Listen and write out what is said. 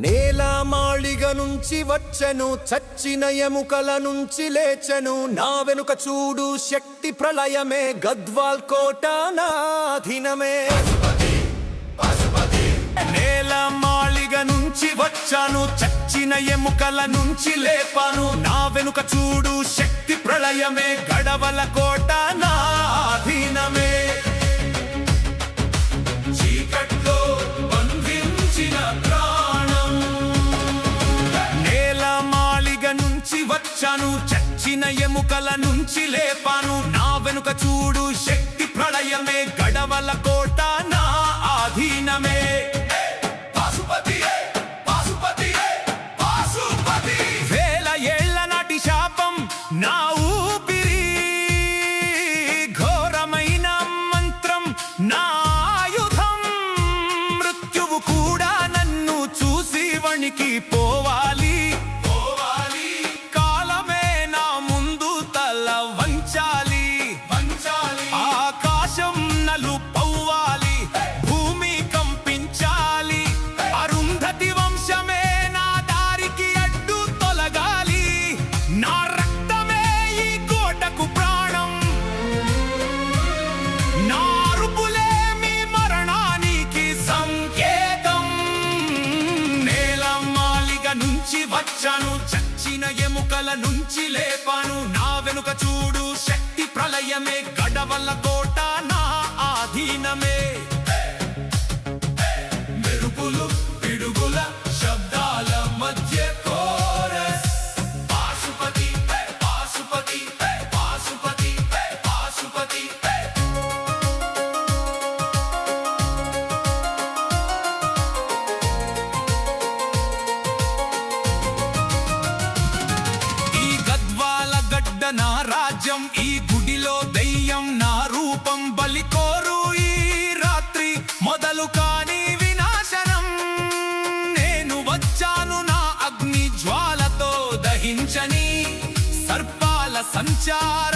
నేల మాళిగ నుంచి వచ్చెను, చచ్చిన ఎముకల నుంచి లేచెను. నా వెనుక చూడు శక్తి ప్రళయమే, గద్వాల్ కోట నాధీనమే. నేల మాళిగ నుంచి వచ్చాను, చచ్చిన ఎముకల నుంచి లేపాను. నా వెనుక చూడు శక్తి ప్రళయమే, గడవల కోట నాధీనమే. చీకట్లో బంధించిన ప్రాణం, నేల మాళిగ నుంచి వచ్చాను, చచ్చిన ఎముకల నుంచి లేపాను. నా వెనుక చూడు శక్తి ప్రళయమే, గడవల కోట నా ఆధీనమే. వేల ఏళ్ల నాటి శాపం నా ఊపిరి, ఘోరమైన మంత్రం నా ఆయుధం. మృత్యువు కూడా నన్ను చూసి వణికి పోవాలి. కాలమే నా ముందు తల వంచాలి. ఆకాశం నలుపవ్వాలి, భూమి కంపించాలి. అరుంధతి వంశమే నా దారికి అడ్డు తొలగాలి. నా రక్తమే ఈ కోటకు ప్రాణం, నా అరుపులే మీ మరణానికి సంకేతం. నేల మాళిగ నుంచి వచ్చాను, చచ్చిన ఎముకల నుంచి లేపాను. నా వెనుక చూడు శక్తి ప్రళయమే, గడవల కోట నా ఆధీనమే. మెరుపులు పిడుగుల శబ్దాల మధ్య కోరస్, పాశుపతి పాశుపతి పాశుపతి పాశుపతి. ఈ గద్వాల గడ్డ నా రాజ్యం, ఈ గుడిలో దయ్యం నా రూపం. బలికోరు ఈ రాత్రి మొదలు కాని వినాశనం. నేను వచ్చాను నా అగ్ని జ్వాలతో దహించని, సర్పాల సంచార